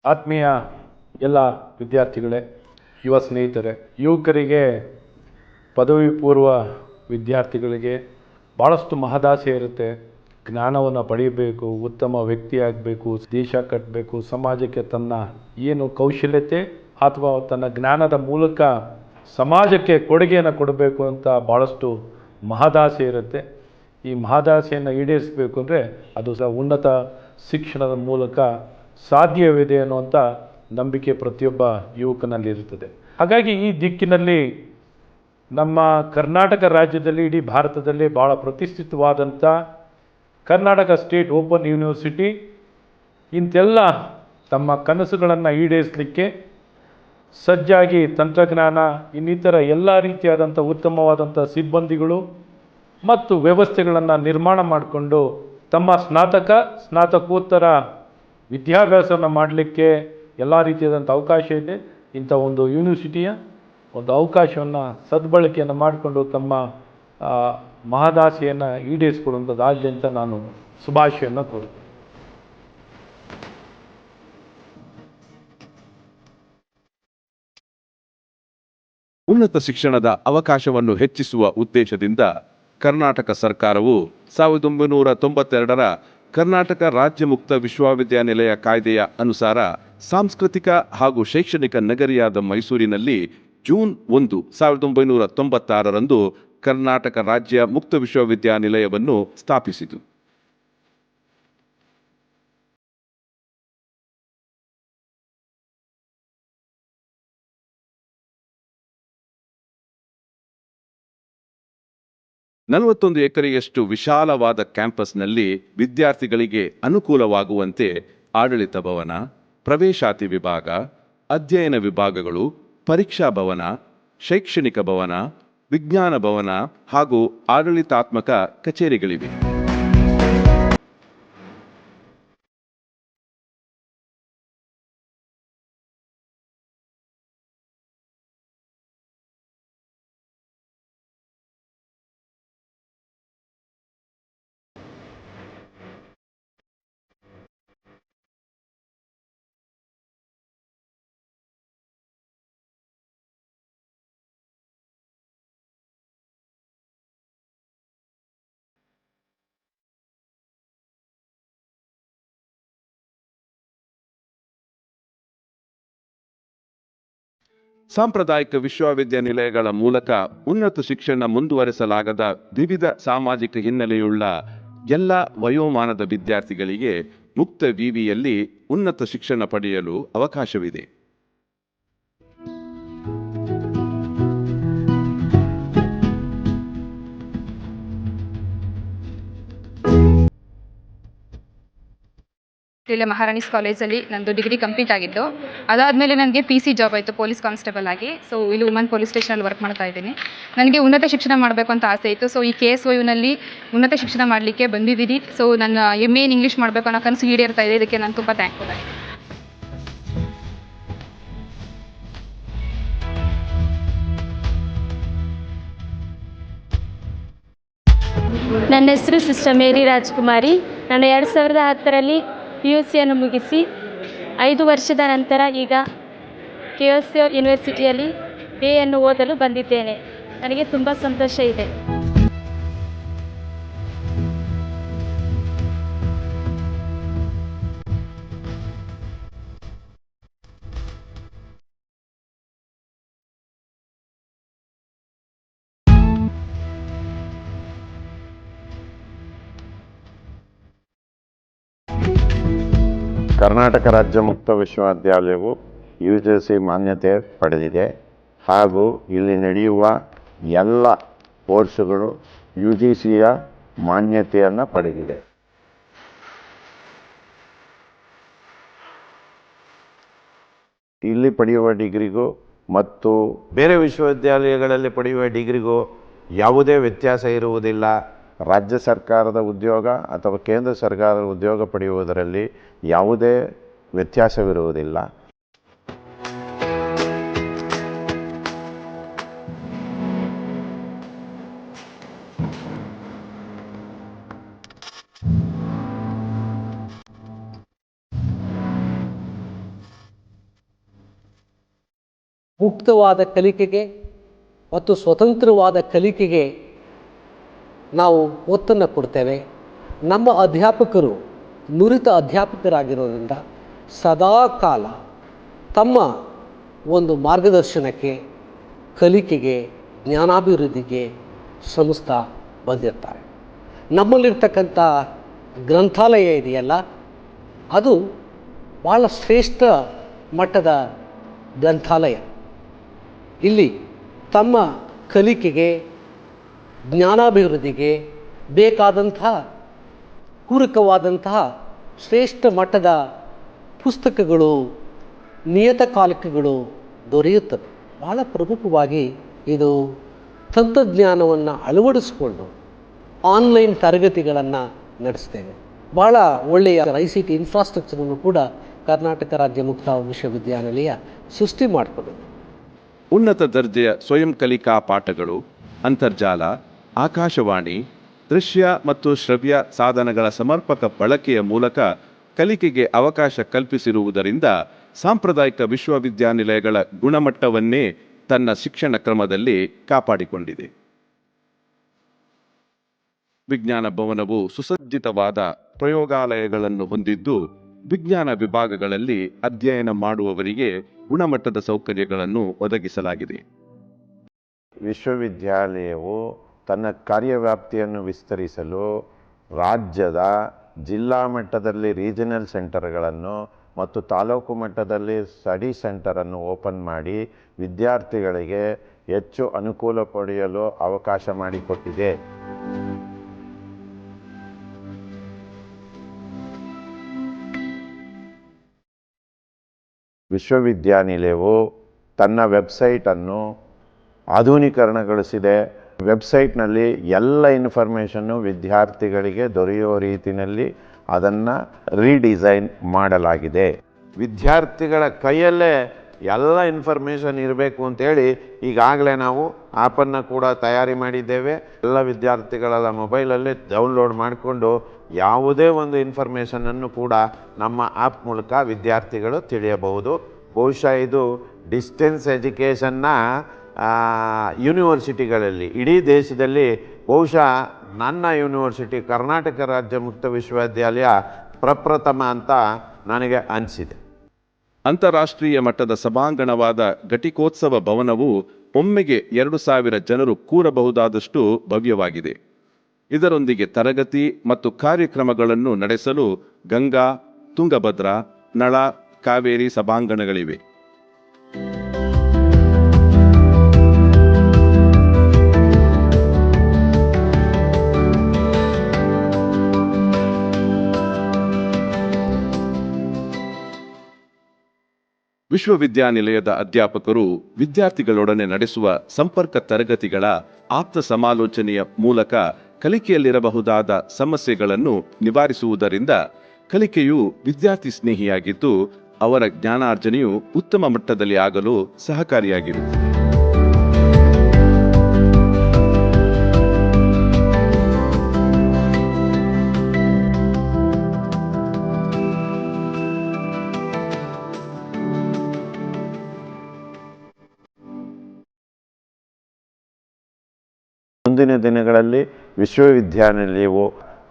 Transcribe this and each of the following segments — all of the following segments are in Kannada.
ಆತ್ಮೀಯ ಎಲ್ಲ ವಿದ್ಯಾರ್ಥಿಗಳೇ, ಯುವ ಸ್ನೇಹಿತರೆ, ಯುವಕರಿಗೆ ಪದವಿ ಪೂರ್ವ ವಿದ್ಯಾರ್ಥಿಗಳಿಗೆ ಭಾಳಷ್ಟು ಮಹದಾಸೆ ಇರುತ್ತೆ. ಜ್ಞಾನವನ್ನು ಪಡೆಯಬೇಕು, ಉತ್ತಮ ವ್ಯಕ್ತಿಯಾಗಬೇಕು, ದೇಶ ಕಟ್ಟಬೇಕು, ಸಮಾಜಕ್ಕೆ ತನ್ನ ಏನು ಕೌಶಲ್ಯತೆ ಅಥವಾ ತನ್ನ ಜ್ಞಾನದ ಮೂಲಕ ಸಮಾಜಕ್ಕೆ ಕೊಡುಗೆಯನ್ನು ಕೊಡಬೇಕು ಅಂತ ಭಾಳಷ್ಟು ಮಹದಾಸೆ ಇರುತ್ತೆ. ಈ ಮಹದಾಸೆಯನ್ನು ಈಡೇರಿಸಬೇಕು ಅಂದರೆ ಅದು ಸಹ ಉನ್ನತ ಶಿಕ್ಷಣದ ಮೂಲಕ ಸಾಧ್ಯವಿದೆ ಅನ್ನುವಂಥ ನಂಬಿಕೆ ಪ್ರತಿಯೊಬ್ಬ ಯುವಕನಲ್ಲಿರುತ್ತದೆ. ಹಾಗಾಗಿ ಈ ದಿಕ್ಕಿನಲ್ಲಿ ನಮ್ಮ ಕರ್ನಾಟಕ ರಾಜ್ಯದಲ್ಲಿ, ಇಡೀ ಭಾರತದಲ್ಲಿ ಭಾಳ ಪ್ರತಿಷ್ಠಿತವಾದಂಥ ಕರ್ನಾಟಕ ಸ್ಟೇಟ್ ಓಪನ್ ಯೂನಿವರ್ಸಿಟಿ ಇಂತೆಲ್ಲ ತಮ್ಮ ಕನಸುಗಳನ್ನು ಈಡೇರಿಸಲಿಕ್ಕೆ ಸಜ್ಜಾಗಿ ತಂತ್ರಜ್ಞಾನ ಇನ್ನಿತರ ಎಲ್ಲ ರೀತಿಯಾದಂಥ ಉತ್ತಮವಾದಂಥ ಸಿಬ್ಬಂದಿಗಳು ಮತ್ತು ವ್ಯವಸ್ಥೆಗಳನ್ನು ನಿರ್ಮಾಣ ಮಾಡಿಕೊಂಡು ತಮ್ಮ ಸ್ನಾತಕೋತ್ತರ ವಿದ್ಯಾಭ್ಯಾಸವನ್ನು ಮಾಡಲಿಕ್ಕೆ ಎಲ್ಲ ರೀತಿಯಾದಂಥ ಅವಕಾಶ ಇದೆ. ಇಂಥ ಒಂದು ಯೂನಿವರ್ಸಿಟಿಯ ಒಂದು ಅವಕಾಶವನ್ನು ಸದ್ಬಳಕೆಯನ್ನು ಮಾಡಿಕೊಂಡು ತಮ್ಮ ಮಹದಾಸೆಯನ್ನು ಈಡೇರಿಸಿಕೊಡುವಂಥದ್ದಾಗಲಿ ಅಂತ ನಾನು ಶುಭಾಶಯವನ್ನು ಕೋರುತ್ತೇನೆ. ಉನ್ನತ ಶಿಕ್ಷಣದ ಅವಕಾಶವನ್ನು ಹೆಚ್ಚಿಸುವ ಉದ್ದೇಶದಿಂದ ಕರ್ನಾಟಕ ಸರ್ಕಾರವು 1992ರ ಕರ್ನಾಟಕ ರಾಜ್ಯ ಮುಕ್ತ ವಿಶ್ವವಿದ್ಯಾನಿಲಯ ಕಾಯ್ದೆಯ ಅನುಸಾರ ಸಾಂಸ್ಕೃತಿಕ ಹಾಗೂ ಶೈಕ್ಷಣಿಕ ನಗರಿಯಾದ ಮೈಸೂರಿನಲ್ಲಿ ಜೂನ್ 1, 1996ರಂದು ಕರ್ನಾಟಕ ರಾಜ್ಯ ಮುಕ್ತ ವಿಶ್ವವಿದ್ಯಾನಿಲಯವನ್ನು ಸ್ಥಾಪಿಸಿತು. ನಲವತ್ತೊಂದು ಎಕರೆಯಷ್ಟು ವಿಶಾಲವಾದ ಕ್ಯಾಂಪಸ್ನಲ್ಲಿ ವಿದ್ಯಾರ್ಥಿಗಳಿಗೆ ಅನುಕೂಲವಾಗುವಂತೆ ಆಡಳಿತ ಭವನ, ಪ್ರವೇಶಾತಿ ವಿಭಾಗ, ಅಧ್ಯಯನ ವಿಭಾಗಗಳು, ಪರೀಕ್ಷಾ ಭವನ, ಶೈಕ್ಷಣಿಕ ಭವನ, ವಿಜ್ಞಾನ ಭವನ ಹಾಗೂ ಆಡಳಿತಾತ್ಮಕ ಕಚೇರಿಗಳಿವೆ. ಸಾಂಪ್ರದಾಯಿಕ ವಿಶ್ವವಿದ್ಯಾನಿಲಯಗಳ ಮೂಲಕ ಉನ್ನತ ಶಿಕ್ಷಣ ಮುಂದುವರೆಸಲಾಗದ ವಿವಿಧ ಸಾಮಾಜಿಕ ಹಿನ್ನೆಲೆಯುಳ್ಳ ಎಲ್ಲ ವಯೋಮಾನದ ವಿದ್ಯಾರ್ಥಿಗಳಿಗೆ ಮುಕ್ತ ವಿವಿಯಲ್ಲಿ ಉನ್ನತ ಶಿಕ್ಷಣ ಪಡೆಯಲು ಅವಕಾಶವಿದೆ. ಇಲ್ಲೇ ಮಹಾರಾಣೀಸ್ ಕಾಲೇಜಲ್ಲಿ ನಂದು ಡಿಗ್ರಿ ಕಂಪ್ಲೀಟ್ ಆಗಿದ್ದು, ಅದಾದಮೇಲೆ ನನಗೆ PC ಜಾಬ್ ಆಯಿತು ಪೊಲೀಸ್ ಕಾನ್ಸ್ಟೇಬಲ್ ಆಗಿ. ಸೊ ಇಲ್ಲಿ ವುಮನ್ ಪೊಲೀಸ್ ಸ್ಟೇಷನಲ್ಲಿ ವರ್ಕ್ ಮಾಡ್ತಾ ಇದ್ದೀನಿ. ನನಗೆ ಉನ್ನತ ಶಿಕ್ಷಣ ಮಾಡಬೇಕು ಅಂತ ಆಸೆ ಇತ್ತು. ಸೊ ಈ KSYUನಲ್ಲಿ ಉನ್ನತ ಶಿಕ್ಷಣ ಮಾಡಲಿಕ್ಕೆ ಬಂದಿದ್ದೀನಿ. ಸೊ ನನ್ನ MA ಇನ್ ಇಂಗ್ಲೀಷ್ ಮಾಡಬೇಕು ಅನ್ನೋ ಕನಸು ಈಡೇರ್ತಾ ಇದೆ. ಇದಕ್ಕೆ ನಾನು ತುಂಬ ಥ್ಯಾಂಕ್ಫುಲ್ ಆಗಿದೆ. ನನ್ನ ಹೆಸರು ಸಿಸ್ಟರ್ ಮೇರಿ ರಾಜ್ಕುಮಾರಿ. ನಾನು 2010ರಲ್ಲಿ PUCಯನ್ನು ಮುಗಿಸಿ 5 ವರ್ಷದ ನಂತರ ಈಗ KSU ಯೂನಿವರ್ಸಿಟಿಯಲ್ಲಿ BAಯನ್ನು ಓದಲು ಬಂದಿದ್ದೇನೆ. ನನಗೆ ತುಂಬ ಸಂತೋಷ ಇದೆ. ಕರ್ನಾಟಕ ರಾಜ್ಯ ಮುಕ್ತ ವಿಶ್ವವಿದ್ಯಾಲಯವು UGC ಮಾನ್ಯತೆ ಪಡೆದಿದೆ ಹಾಗೂ ಇಲ್ಲಿ ನಡೆಯುವ ಎಲ್ಲ ಕೋರ್ಸುಗಳು UGCಯ ಮಾನ್ಯತೆಯನ್ನು ಪಡೆದಿದೆ. ಇಲ್ಲಿ ಪಡೆಯುವ ಡಿಗ್ರಿಗೂ ಮತ್ತು ಬೇರೆ ವಿಶ್ವವಿದ್ಯಾಲಯಗಳಲ್ಲಿ ಪಡೆಯುವ ಡಿಗ್ರಿಗೂ ಯಾವುದೇ ವ್ಯತ್ಯಾಸ ಇರುವುದಿಲ್ಲ. ರಾಜ್ಯ ಸರ್ಕಾರದ ಉದ್ಯೋಗ ಅಥವಾ ಕೇಂದ್ರ ಸರ್ಕಾರದ ಉದ್ಯೋಗ ಪಡೆಯುವುದರಲ್ಲಿ ಯಾವುದೇ ವ್ಯತ್ಯಾಸವಿರುವುದಿಲ್ಲ. ಮುಕ್ತವಾದ ಕಲಿಕೆಗೆ ಮತ್ತು ಸ್ವತಂತ್ರವಾದ ಕಲಿಕೆಗೆ ನಾವು ಒತ್ತನ್ನು ಕೊಡ್ತೇವೆ. ನಮ್ಮ ಅಧ್ಯಾಪಕರು ನುರಿತ ಅಧ್ಯಾಪಕರಾಗಿರೋದ್ರಿಂದ ಸದಾ ಕಾಲ ತಮ್ಮ ಒಂದು ಮಾರ್ಗದರ್ಶನಕ್ಕೆ, ಕಲಿಕೆಗೆ, ಜ್ಞಾನಾಭಿವೃದ್ಧಿಗೆ ಶ್ರಮಿಸ್ತಾ ಬಂದಿರ್ತಾರೆ. ನಮ್ಮಲ್ಲಿರ್ತಕ್ಕಂಥ ಗ್ರಂಥಾಲಯ ಇದೆಯಲ್ಲ, ಅದು ಭಾಳ ಶ್ರೇಷ್ಠ ಮಟ್ಟದ ಗ್ರಂಥಾಲಯ. ಇಲ್ಲಿ ತಮ್ಮ ಕಲಿಕೆಗೆ, ಜ್ಞಾನಾಭಿವೃದ್ಧಿಗೆ ಬೇಕಾದಂತಹ ಪೂರಕವಾದಂತಹ ಶ್ರೇಷ್ಠ ಮಟ್ಟದ ಪುಸ್ತಕಗಳು, ನಿಯತಕಾಲಿಕೆಗಳು ದೊರೆಯುತ್ತವೆ. ಭಾಳ ಪ್ರಮುಖವಾಗಿ ಇದು ತಂತ್ರಜ್ಞಾನವನ್ನು ಅಳವಡಿಸಿಕೊಂಡು ಆನ್ಲೈನ್ ತರಗತಿಗಳನ್ನು ನಡೆಸ್ತೇವೆ. ಭಾಳ ಒಳ್ಳೆಯ ICT ಇನ್ಫ್ರಾಸ್ಟ್ರಕ್ಚರನ್ನು ಕೂಡ ಕರ್ನಾಟಕ ರಾಜ್ಯ ಮುಕ್ತ ವಿಶ್ವವಿದ್ಯಾನಿಲಯ ಸೃಷ್ಟಿ ಮಾಡಿಕೊಂಡಿದೆ. ಉನ್ನತ ದರ್ಜೆಯ ಸ್ವಯಂ ಕಲಿಕಾ ಪಾಠಗಳು, ಅಂತರ್ಜಾಲ, ಆಕಾಶವಾಣಿ, ದೃಶ್ಯ ಮತ್ತು ಶ್ರವ್ಯ ಸಾಧನಗಳ ಸಮರ್ಪಕ ಬಳಕೆಯ ಮೂಲಕ ಕಲಿಕೆಗೆ ಅವಕಾಶ ಕಲ್ಪಿಸಿರುವುದರಿಂದ ಸಾಂಪ್ರದಾಯಿಕ ವಿಶ್ವವಿದ್ಯಾನಿಲಯಗಳ ಗುಣಮಟ್ಟವನ್ನೇ ತನ್ನ ಶಿಕ್ಷಣ ಕ್ರಮದಲ್ಲಿ ಕಾಪಾಡಿಕೊಂಡಿದೆ. ವಿಜ್ಞಾನ ಭವನವು ಸುಸಜ್ಜಿತವಾದ ಪ್ರಯೋಗಾಲಯಗಳನ್ನು ಹೊಂದಿದ್ದು, ವಿಜ್ಞಾನ ವಿಭಾಗಗಳಲ್ಲಿ ಅಧ್ಯಯನ ಮಾಡುವವರಿಗೆ ಗುಣಮಟ್ಟದ ಸೌಕರ್ಯಗಳನ್ನು ಒದಗಿಸಲಾಗಿದೆ. ವಿಶ್ವವಿದ್ಯಾಲಯವು ತನ್ನ ಕಾರ್ಯವ್ಯಾಪ್ತಿಯನ್ನು ವಿಸ್ತರಿಸಲು ರಾಜ್ಯದ ಜಿಲ್ಲಾ ಮಟ್ಟದಲ್ಲಿ ರೀಜನಲ್ ಸೆಂಟರ್ಗಳನ್ನು ಮತ್ತು ತಾಲೂಕು ಮಟ್ಟದಲ್ಲಿ ಸ್ಟಡಿ ಸೆಂಟರನ್ನು ಓಪನ್ ಮಾಡಿ ವಿದ್ಯಾರ್ಥಿಗಳಿಗೆ ಹೆಚ್ಚು ಅನುಕೂಲ ಪಡೆಯಲು ಅವಕಾಶ ಮಾಡಿಕೊಟ್ಟಿದೆ. ವಿಶ್ವವಿದ್ಯಾನಿಲಯವು ತನ್ನ ವೆಬ್ಸೈಟನ್ನು ಆಧುನೀಕರಣಗೊಳಿಸಿದೆ. ವೆಬ್ಸೈಟ್ನಲ್ಲಿ ಎಲ್ಲ ಇನ್ಫಾರ್ಮೇಷನ್ನು ವಿದ್ಯಾರ್ಥಿಗಳಿಗೆ ದೊರೆಯುವ ರೀತಿಯಲ್ಲಿ ಅದನ್ನು ರೀಡಿಸೈನ್ ಮಾಡಲಾಗಿದೆ. ವಿದ್ಯಾರ್ಥಿಗಳ ಕೈಯಲ್ಲೇ ಎಲ್ಲ ಇನ್ಫಾರ್ಮೇಷನ್ ಇರಬೇಕು ಅಂತೇಳಿ ಈಗಾಗಲೇ ನಾವು ಆ್ಯಪನ್ನು ಕೂಡ ತಯಾರಿ ಮಾಡಿದ್ದೇವೆ. ಎಲ್ಲ ವಿದ್ಯಾರ್ಥಿಗಳ ಮೊಬೈಲಲ್ಲೇ ಡೌನ್ಲೋಡ್ ಮಾಡಿಕೊಂಡು ಯಾವುದೇ ಒಂದು ಇನ್ಫಾರ್ಮೇಷನನ್ನು ಕೂಡ ನಮ್ಮ ಆ್ಯಪ್ ಮೂಲಕ ವಿದ್ಯಾರ್ಥಿಗಳು ತಿಳಿಯಬಹುದು. ಬಹುಶಃ ಇದು ಡಿಸ್ಟೆನ್ಸ್ ಎಜುಕೇಷನ್ನ ಯೂನಿವರ್ಸಿಟಿಗಳಲ್ಲಿ ಇಡೀ ದೇಶದಲ್ಲಿ ಬಹುಶಃ ನನ್ನ ಯೂನಿವರ್ಸಿಟಿ ಕರ್ನಾಟಕ ರಾಜ್ಯ ಮುಕ್ತ ವಿಶ್ವವಿದ್ಯಾಲಯ ಪ್ರಪ್ರಥಮ ಅಂತ ನನಗೆ ಅನಿಸಿದೆ. ಅಂತಾರಾಷ್ಟ್ರೀಯ ಮಟ್ಟದ ಸಭಾಂಗಣವಾದ ಘಟಿಕೋತ್ಸವ ಭವನವು ಒಮ್ಮೆಗೆ 2000 ಜನರು ಕೂರಬಹುದಾದಷ್ಟು ಭವ್ಯವಾಗಿದೆ. ಇದರೊಂದಿಗೆ ತರಗತಿ ಮತ್ತು ಕಾರ್ಯಕ್ರಮಗಳನ್ನು ನಡೆಸಲು ಗಂಗಾ, ತುಂಗಭದ್ರಾ, ನಳ, ಕಾವೇರಿ ಸಭಾಂಗಣಗಳಿವೆ. ವಿಶ್ವವಿದ್ಯಾನಿಲಯದ ಅಧ್ಯಾಪಕರು ವಿದ್ಯಾರ್ಥಿಗಳೊಡನೆ ನಡೆಸುವ ಸಂಪರ್ಕ ತರಗತಿಗಳ ಆಪ್ತ ಸಮಾಲೋಚನೆಯ ಮೂಲಕ ಕಲಿಕೆಯಲ್ಲಿರಬಹುದಾದ ಸಮಸ್ಯೆಗಳನ್ನು ನಿವಾರಿಸುವುದರಿಂದ ಕಲಿಕೆಯು ವಿದ್ಯಾರ್ಥಿ ಸ್ನೇಹಿಯಾಗಿದ್ದು ಅವರ ಜ್ಞಾನಾರ್ಜನೆಯು ಉತ್ತಮ ಮಟ್ಟದಲ್ಲಿ ಆಗಲು ಸಹಕಾರಿಯಾಗಿರುತ್ತದೆ. ಮುಂದಿನ ದಿನಗಳಲ್ಲಿ ವಿಶ್ವವಿದ್ಯಾನಿಲಯವು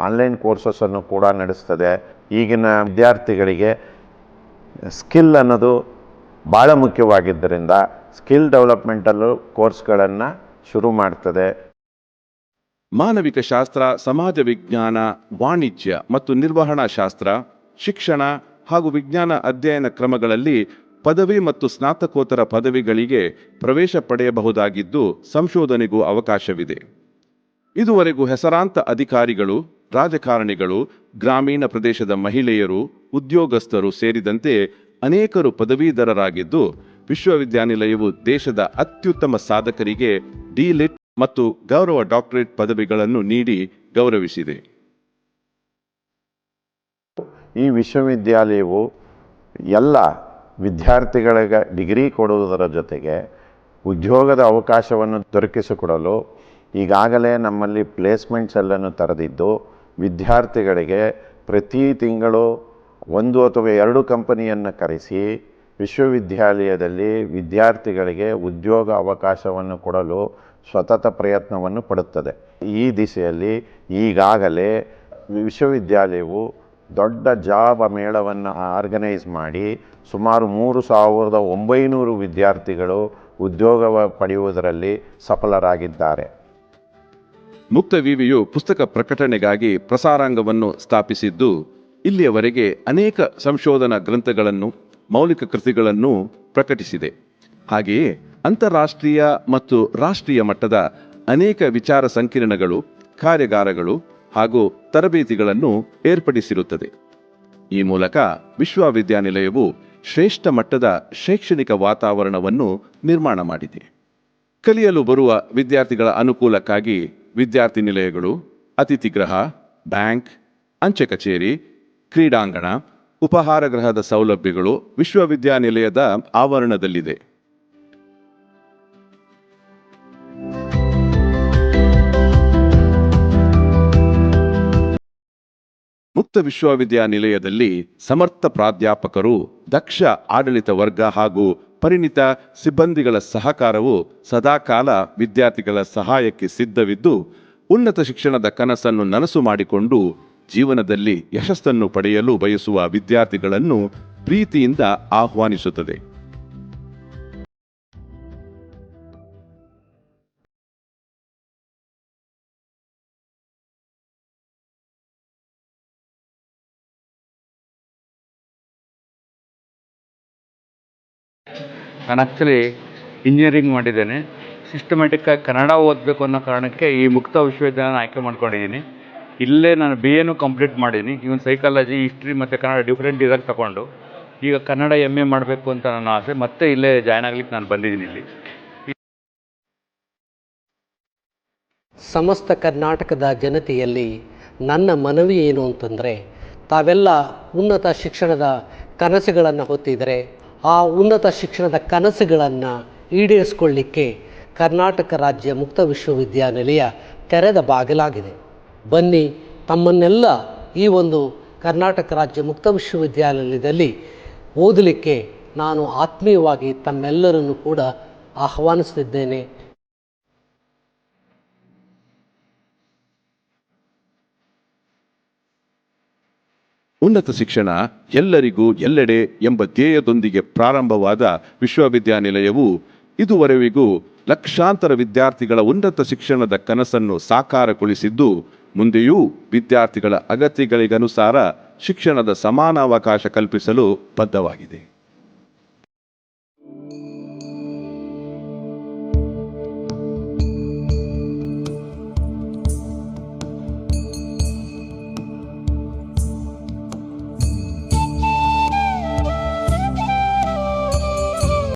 ಆನ್ಲೈನ್ ಕೋರ್ಸಸನ್ನು ಕೂಡ ನಡೆಸ್ತದೆ. ಈಗಿನ ವಿದ್ಯಾರ್ಥಿಗಳಿಗೆ ಸ್ಕಿಲ್ ಅನ್ನೋದು ಭಾಳ ಮುಖ್ಯವಾಗಿದ್ದರಿಂದ ಸ್ಕಿಲ್ ಡೆವಲಪ್ಮೆಂಟಲ್ಲೂ ಕೋರ್ಸ್ಗಳನ್ನು ಶುರು ಮಾಡ್ತದೆ. ಮಾನವಿಕ ಶಾಸ್ತ್ರ, ಸಮಾಜ ವಿಜ್ಞಾನ, ವಾಣಿಜ್ಯ ಮತ್ತು ನಿರ್ವಹಣಾ ಶಾಸ್ತ್ರ, ಶಿಕ್ಷಣ ಹಾಗೂ ವಿಜ್ಞಾನ ಅಧ್ಯಯನ ಕ್ರಮಗಳಲ್ಲಿ ಪದವಿ ಮತ್ತು ಸ್ನಾತಕೋತ್ತರ ಪದವಿಗಳಿಗೆ ಪ್ರವೇಶ ಪಡೆಯಬಹುದಾಗಿದ್ದು ಸಂಶೋಧನೆಗೂ ಅವಕಾಶವಿದೆ. ಇದುವರೆಗೂ ಹೆಸರಾಂತ ಅಧಿಕಾರಿಗಳು, ರಾಜಕಾರಣಿಗಳು, ಗ್ರಾಮೀಣ ಪ್ರದೇಶದ ಮಹಿಳೆಯರು, ಉದ್ಯೋಗಸ್ಥರು ಸೇರಿದಂತೆ ಅನೇಕರು ಪದವೀಧರರಾಗಿದ್ದು ವಿಶ್ವವಿದ್ಯಾನಿಲಯವು ದೇಶದ ಅತ್ಯುತ್ತಮ ಸಾಧಕರಿಗೆ ಡಿ.ಲಿಟ್ ಮತ್ತು ಗೌರವ ಡಾಕ್ಟರೇಟ್ ಪದವಿಗಳನ್ನು ನೀಡಿ ಗೌರವಿಸಿದೆ. ಈ ವಿಶ್ವವಿದ್ಯಾಲಯವು ಎಲ್ಲ ವಿದ್ಯಾರ್ಥಿಗಳಿಗೆ ಡಿಗ್ರಿ ಕೊಡುವುದರ ಜೊತೆಗೆ ಉದ್ಯೋಗದ ಅವಕಾಶವನ್ನು ದೊರಕಿಸಿಕೊಡಲು ಈಗಾಗಲೇ ನಮ್ಮಲ್ಲಿ ಪ್ಲೇಸ್ಮೆಂಟ್ಸ್ ಎಲ್ಲನೂ ತೆರೆದಿದ್ದು ವಿದ್ಯಾರ್ಥಿಗಳಿಗೆ ಪ್ರತಿ ತಿಂಗಳು 1 ಅಥವಾ 2 ಕಂಪನಿಯನ್ನು ಕರೆಸಿ ವಿಶ್ವವಿದ್ಯಾಲಯದಲ್ಲಿ ವಿದ್ಯಾರ್ಥಿಗಳಿಗೆ ಉದ್ಯೋಗ ಅವಕಾಶವನ್ನು ಕೊಡಲು ಸತತ ಪ್ರಯತ್ನವನ್ನು ಪಡುತ್ತದೆ. ಈ ದಿಸೆಯಲ್ಲಿ ಈಗಾಗಲೇ ವಿಶ್ವವಿದ್ಯಾಲಯವು ದೊಡ್ಡ ಜಾಬ್ ಮೇಳವನ್ನು ಆರ್ಗನೈಸ್ ಮಾಡಿ ಸುಮಾರು 3,900 ವಿದ್ಯಾರ್ಥಿಗಳು ಉದ್ಯೋಗ ಪಡೆಯುವುದರಲ್ಲಿ ಸಫಲರಾಗಿದ್ದಾರೆ. ಮುಕ್ತ ವಿವಿಯು ಪುಸ್ತಕ ಪ್ರಕಟಣೆಗಾಗಿ ಪ್ರಸಾರಾಂಗವನ್ನು ಸ್ಥಾಪಿಸಿದ್ದು, ಇಲ್ಲಿಯವರೆಗೆ ಅನೇಕ ಸಂಶೋಧನಾ ಗ್ರಂಥಗಳನ್ನು, ಮೌಲಿಕ ಕೃತಿಗಳನ್ನು ಪ್ರಕಟಿಸಿದೆ. ಹಾಗೆಯೇ ಅಂತಾರಾಷ್ಟ್ರೀಯ ಮತ್ತು ರಾಷ್ಟ್ರೀಯ ಮಟ್ಟದ ಅನೇಕ ವಿಚಾರ ಸಂಕಿರಣಗಳು, ಕಾರ್ಯಾಗಾರಗಳು ಹಾಗೂ ತರಬೇತಿಗಳನ್ನು ಏರ್ಪಡಿಸಿರುತ್ತದೆ. ಈ ಮೂಲಕ ವಿಶ್ವವಿದ್ಯಾನಿಲಯವು ಶ್ರೇಷ್ಠ ಮಟ್ಟದ ಶೈಕ್ಷಣಿಕ ವಾತಾವರಣವನ್ನು ನಿರ್ಮಾಣ ಮಾಡಿದೆ. ಕಲಿಯಲು ಬರುವ ವಿದ್ಯಾರ್ಥಿಗಳ ಅನುಕೂಲಕ್ಕಾಗಿ ವಿದ್ಯಾರ್ಥಿ ನಿಲಯಗಳು, ಅತಿಥಿಗೃಹ, ಬ್ಯಾಂಕ್, ಅಂಚೆ ಕಚೇರಿ, ಕ್ರೀಡಾಂಗಣ, ಉಪಹಾರ ಗೃಹದ ಸೌಲಭ್ಯಗಳು ವಿಶ್ವವಿದ್ಯಾನಿಲಯದ ಆವರಣದಲ್ಲಿದೆ. ಮುಕ್ತ ವಿಶ್ವವಿದ್ಯಾನಿಲಯದಲ್ಲಿ ಸಮರ್ಥ ಪ್ರಾಧ್ಯಾಪಕರು, ದಕ್ಷ ಆಡಳಿತ ವರ್ಗ ಹಾಗೂ ಪರಿಣಿತ ಸಿಬ್ಬಂದಿಗಳ ಸಹಕಾರವು ಸದಾಕಾಲ ವಿದ್ಯಾರ್ಥಿಗಳ ಸಹಾಯಕ್ಕೆ ಸಿದ್ಧವಿದ್ದು, ಉನ್ನತ ಶಿಕ್ಷಣದ ಕನಸನ್ನು ನನಸು ಮಾಡಿಕೊಂಡು ಜೀವನದಲ್ಲಿ ಯಶಸ್ಸನ್ನು ಪಡೆಯಲು ಬಯಸುವ ವಿದ್ಯಾರ್ಥಿಗಳನ್ನು ಪ್ರೀತಿಯಿಂದ ಆಹ್ವಾನಿಸುತ್ತದೆ. ನಾನು ಆ್ಯಕ್ಚುಲಿ ಇಂಜಿನಿಯರಿಂಗ್ ಮಾಡಿದ್ದೇನೆ. ಸಿಸ್ಟಮ್ಯಾಟಿಕ್ಕಾಗಿ ಕನ್ನಡ ಓದಬೇಕು ಅನ್ನೋ ಕಾರಣಕ್ಕೆ ಈ ಮುಕ್ತ ವಿಶ್ವವಿದ್ಯಾಲಯನ ಆಯ್ಕೆ ಮಾಡ್ಕೊಂಡಿದ್ದೀನಿ. ಇಲ್ಲೇ ನಾನು BA ಕಂಪ್ಲೀಟ್ ಮಾಡಿದ್ದೀನಿ. ಇವನ್ ಸೈಕಾಲಜಿ, ಹಿಸ್ಟ್ರಿ ಮತ್ತು ಕನ್ನಡ ಡಿಫ್ರೆಂಟ್ ಇದಾಗ ತಗೊಂಡು ಈಗ ಕನ್ನಡ MA ಮಾಡಬೇಕು ಅಂತ ನನ್ನ ಆಸೆ. ಮತ್ತೆ ಇಲ್ಲೇ ಜಾಯ್ನ್ ಆಗ್ಲಿಕ್ಕೆ ನಾನು ಬಂದಿದ್ದೀನಿ ಇಲ್ಲಿ. ಸಮಸ್ತ ಕರ್ನಾಟಕದ ಜನತೆಯಲ್ಲಿ ನನ್ನ ಮನವಿ ಏನು ಅಂತಂದರೆ, ತಾವೆಲ್ಲ ಉನ್ನತ ಶಿಕ್ಷಣದ ಕನಸುಗಳನ್ನು ಹೊತ್ತಿದರೆ ಆ ಉನ್ನತ ಶಿಕ್ಷಣದ ಕನಸುಗಳನ್ನು ಈಡೇರಿಸಿಕೊಳ್ಳಿಕ್ಕೆ ಕರ್ನಾಟಕ ರಾಜ್ಯ ಮುಕ್ತ ವಿಶ್ವವಿದ್ಯಾನಿಲಯ ತೆರೆದ ಬಾಗಿಲಾಗಿದೆ. ಬನ್ನಿ, ತಮ್ಮನ್ನೆಲ್ಲ ಈ ಒಂದು ಕರ್ನಾಟಕ ರಾಜ್ಯ ಮುಕ್ತ ವಿಶ್ವವಿದ್ಯಾನಿಲಯದಲ್ಲಿ ಓದಲಿಕ್ಕೆ ನಾನು ಆತ್ಮೀಯವಾಗಿ ತಮ್ಮೆಲ್ಲರನ್ನು ಕೂಡ ಆಹ್ವಾನಿಸುತ್ತಿದ್ದೇನೆ. ಉನ್ನತ ಶಿಕ್ಷಣ ಎಲ್ಲರಿಗೂ ಎಲ್ಲೆಡೆ ಎಂಬ ಧ್ಯೇಯದೊಂದಿಗೆ ಪ್ರಾರಂಭವಾದ ವಿಶ್ವವಿದ್ಯಾನಿಲಯವು ಇದುವರೆವಿಗೂ ಲಕ್ಷಾಂತರ ವಿದ್ಯಾರ್ಥಿಗಳ ಉನ್ನತ ಶಿಕ್ಷಣದ ಕನಸನ್ನು ಸಾಕಾರಗೊಳಿಸಿದ್ದು, ಮುಂದೆಯೂ ವಿದ್ಯಾರ್ಥಿಗಳ ಅಗತ್ಯಗಳಿಗನುಸಾರ ಶಿಕ್ಷಣದ ಸಮಾನ ಅವಕಾಶ ಕಲ್ಪಿಸಲು ಬದ್ಧವಾಗಿದೆ.